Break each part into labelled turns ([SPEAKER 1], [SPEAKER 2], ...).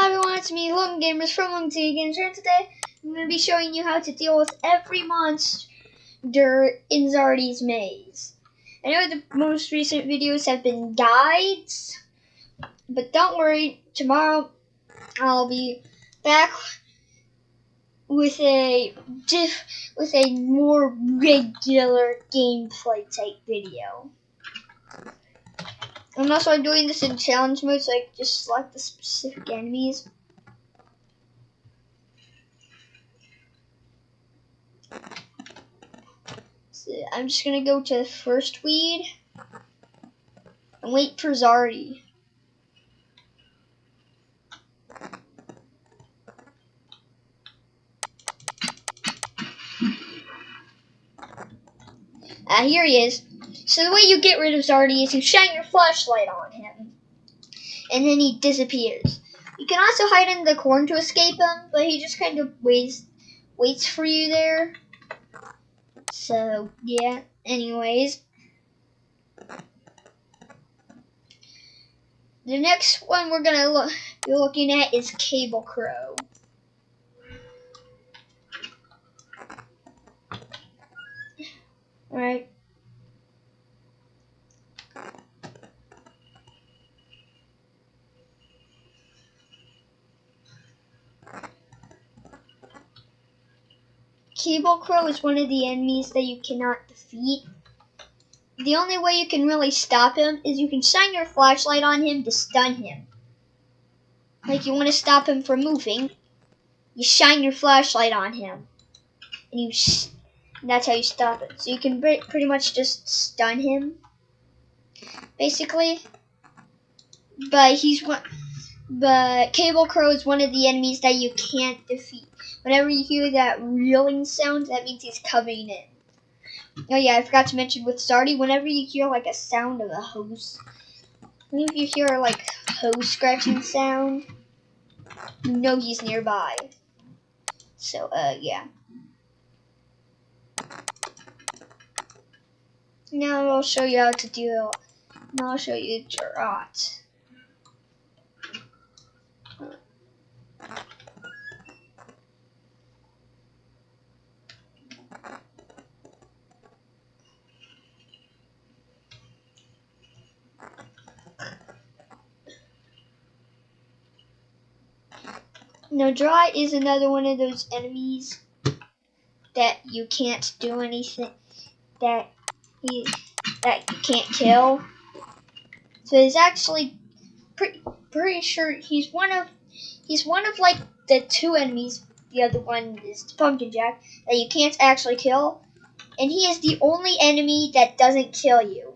[SPEAKER 1] everyone, it's me, Logan Gamers from Logan Games, and today I'm going to be showing you how to deal with every monster in Zardy's maze. I know the most recent videos have been guides, but don't worry, tomorrow I'll be back with a more regular gameplay type video. And also I'm doing this in challenge mode, so I can just select the specific enemies. So I'm just gonna go to the first weed and wait for Zardy. Here he is. So the way you get rid of Zardy is you shine your flashlight on him, and then he disappears. You can also hide in the corn to escape him, but he just kind of waits for you there. So yeah. Anyways, the next one we're gonna be looking at is cablecrow. All right. Cablecrow is one of the enemies that you cannot defeat. The only way you can really stop him is you can shine your flashlight on him to stun him. Like you want to stop him from moving, you shine your flashlight on him, and that's how you stop it. So you can pretty much just stun him, basically. But cablecrow is one of the enemies that you can't defeat. Whenever you hear that reeling sound, that means he's coming in. Oh yeah, I forgot to mention with Zardy, whenever you hear like a sound of a hose, whenever you hear like hose scratching sound, you know he's nearby. So yeah. Now I'll show you how to deal. Now I'll show you drought. Now, drought is another one of those enemies that you can't do anything, that you can't kill. So he's actually pretty sure he's one of like the two enemies. The other one is the pumpkin jack that you can't actually kill, and he is the only enemy that doesn't kill you.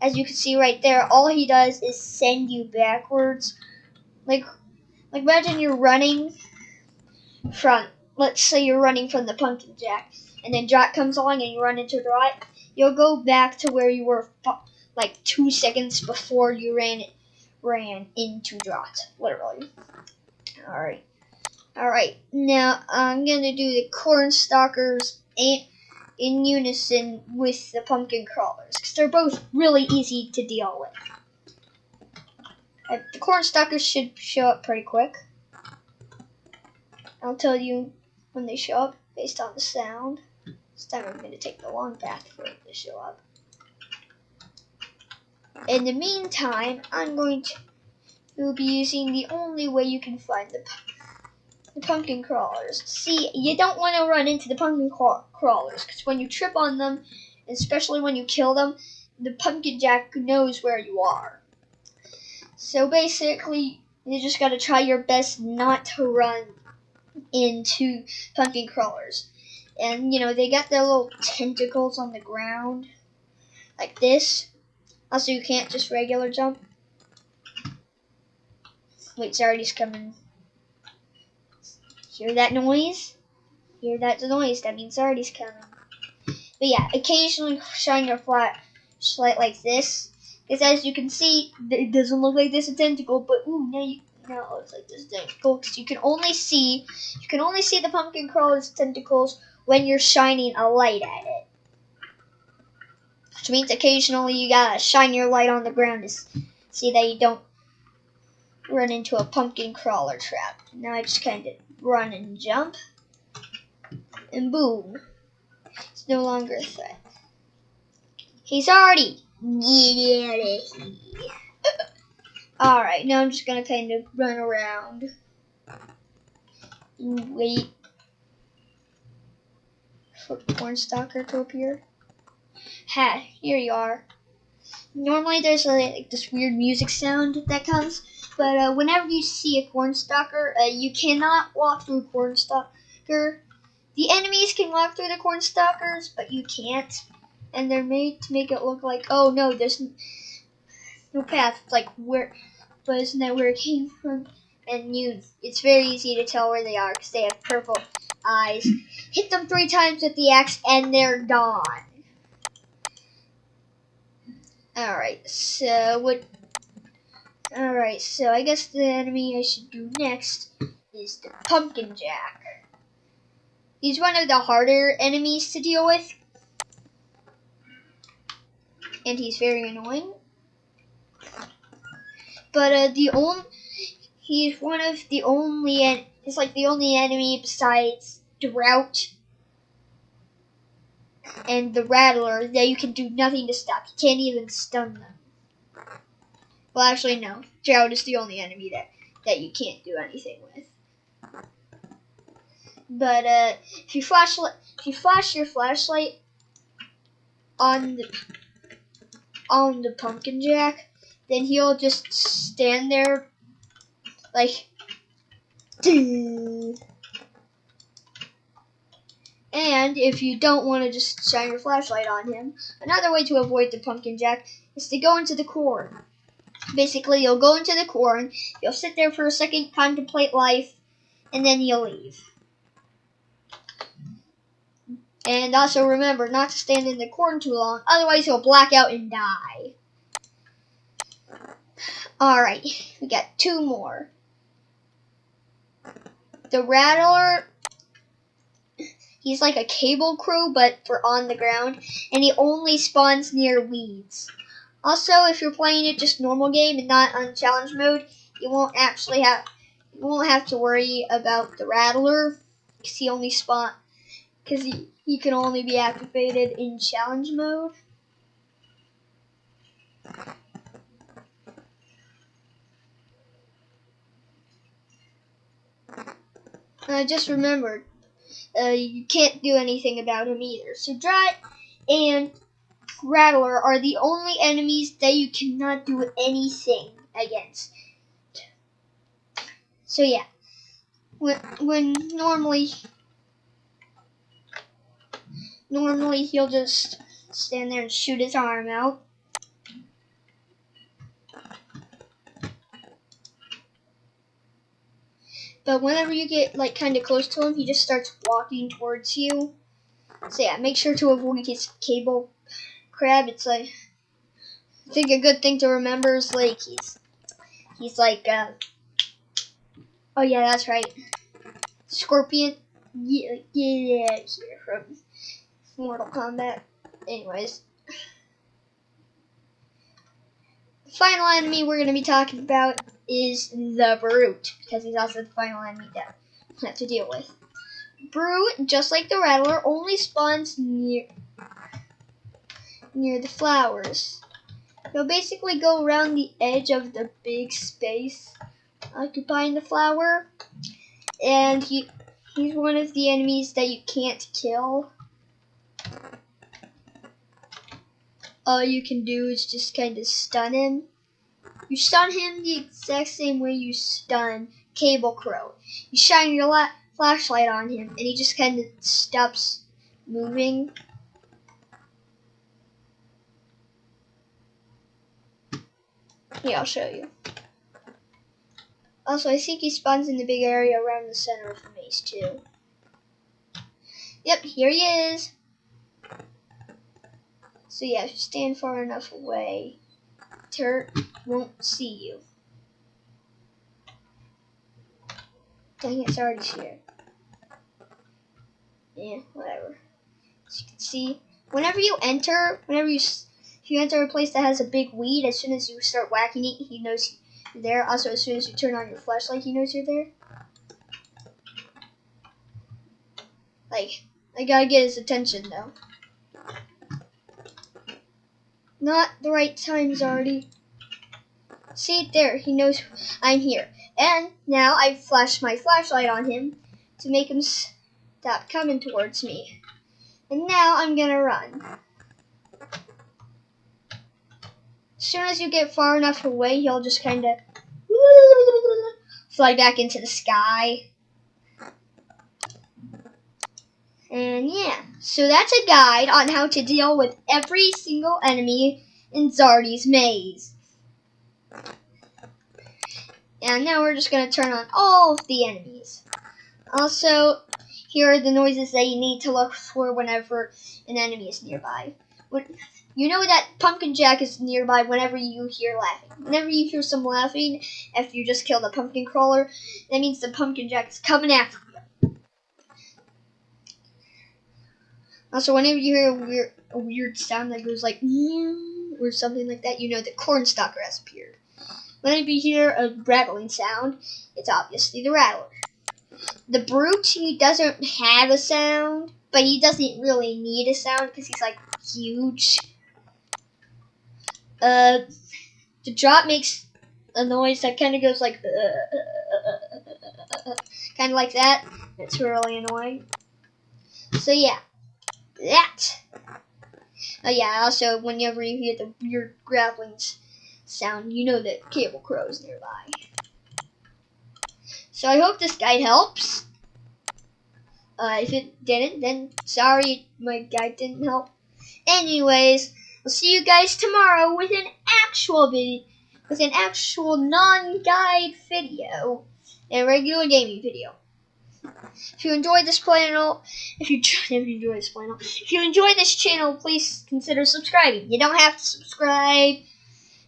[SPEAKER 1] As you can see right there, all he does is send you backwards. Like imagine you're running from, let's say you're running from the pumpkin jack, and then drought comes along and you run into drought. You'll go back to where you were like 2 seconds before you ran into drought, literally. All right. Now I'm gonna do the cornstalkers in unison with the pumpkin crawlers, because they're both really easy to deal with. The cornstalkers should show up pretty quick. I'll tell you when they show up based on the sound. This time I'm going to take the long path for it to show up. In the meantime, I'm going to be using the only way you can find the pumpkin crawlers. See, you don't want to run into the pumpkin crawlers, because when you trip on them, especially when you kill them, the pumpkin jack knows where you are. So basically, you just got to try your best not to run into pumpkin crawlers. And you know, they got their little tentacles on the ground like this. Also, you can't just regular jump. Wait, Zardy's coming. Hear that noise? Hear that noise? That means Zardy's coming. But yeah, occasionally shine your flashlight like this, because as you can see, it doesn't look like this a tentacle, but ooh, now it looks like this tentacle, because you can only see the pumpkin crawler's tentacles when you're shining a light at it. Which means occasionally you gotta shine your light on the ground to see that you don't run into a pumpkin crawler trap. Now I just kind of run and jump, and boom. It's no longer a threat. Hey, Zardy! Get out of here. Alright, now I'm just gonna kind of run around and wait for the cornstalker to appear. Ha, here you are. Normally there's like this weird music sound that comes, but whenever you see a cornstalker, you cannot walk through a cornstalker. The enemies can walk through the cornstalkers, but you can't. And they're made to make it look like, oh no, there's no path. It's like, where, but isn't that where it came from? And it's very easy to tell where they are because they have purple eyes. Hit them 3 times with the axe and they're gone. Alright, so I guess the enemy I should do next is the pumpkin jack. He's one of the harder enemies to deal with. And he's very annoying. But he's one of the only, he's like the only enemy besides Drought and the Rattler that you can do nothing to stop. You can't even stun them. Well, actually, no. Drought is the only enemy that you can't do anything with. But if you flash your flashlight on the pumpkin jack, then he'll just stand there like. And if you don't want to just shine your flashlight on him, another way to avoid the pumpkin jack is to go into the corn. Basically, you'll go into the corn, you'll sit there for a second, contemplate life, and then you'll leave. And also remember not to stand in the corn too long, otherwise you'll black out and die. Alright, we got 2 more. The Rattler, he's like a cablecrow, but for on the ground, and he only spawns near weeds. Also, if you're playing it just normal game and not on challenge mode, you won't have to worry about the Rattler, because he can only be activated in challenge mode. I just remembered, you can't do anything about him either. So Drought and Rattler are the only enemies that you cannot do anything against. So yeah, when normally he'll just stand there and shoot his arm out. But whenever you get like kind of close to him, he just starts walking towards you. So yeah, make sure to avoid his cable crab. It's like, I think a good thing to remember is like he's like oh yeah, that's right, Scorpion. Yeah, get out of here from Mortal Kombat. Anyways, the final enemy we're gonna be talking about is the Brute, because he's also the final enemy that I have to deal with. Brute, just like the Rattler, only spawns near the flowers. He'll basically go around the edge of the big space occupying the flower, and he's one of the enemies that you can't kill. All you can do is just kind of stun him. You stun him the exact same way you stun Cablecrow. You shine your flashlight on him, and he just kind of stops moving. Yeah, I'll show you. Also, I think he spawns in the big area around the center of the maze, too. Yep, here he is. So yeah, if you stand far enough away, Turret won't see you. Dang it, Zardy's here. Yeah, whatever. As you can see, if you enter a place that has a big weed, as soon as you start whacking it, he knows there. Also, as soon as you turn on your flashlight, he knows you're there. Like, I gotta get his attention though. Not the right time, Zardy. See, there, he knows I'm here. And now I flash my flashlight on him to make him stop coming towards me. And now I'm gonna run. As soon as you get far enough away, he'll just kind of fly back into the sky. And yeah, so that's a guide on how to deal with every single enemy in Zardy's maze. And now we're just going to turn on all of the enemies. Also, here are the noises that you need to look for whenever an enemy is nearby. You know that Pumpkin Jack is nearby whenever you hear laughing. Whenever you hear someone laughing, after you just killed a pumpkin crawler, that means the Pumpkin Jack is coming after you. Also, whenever you hear a weird sound that goes like or something like that, you know the cornstalker has appeared. Whenever you hear a rattling sound, it's obviously the rattler. The brute, he doesn't have a sound, but he doesn't really need a sound because he's like huge. The drought makes a noise that kind of goes like kind of like that. It's really annoying. So yeah, that. Yeah. Also, whenever you hear the weird grappling sound, you know that cablecrow is nearby. So I hope this guide helps. If it didn't, then sorry, my guide didn't help. Anyways, I'll see you guys tomorrow with an actual non-guide video, and a regular gaming video. If you enjoyed this channel, if you enjoy this channel, please consider subscribing. You don't have to subscribe,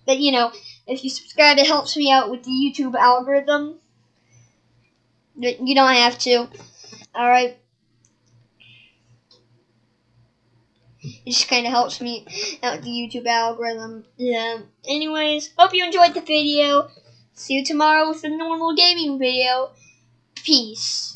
[SPEAKER 1] but you know, if you subscribe, it helps me out with the YouTube algorithm. You don't have to. Alright. It just kind of helps me out with the YouTube algorithm. Anyways, hope you enjoyed the video. See you tomorrow with a normal gaming video. Peace.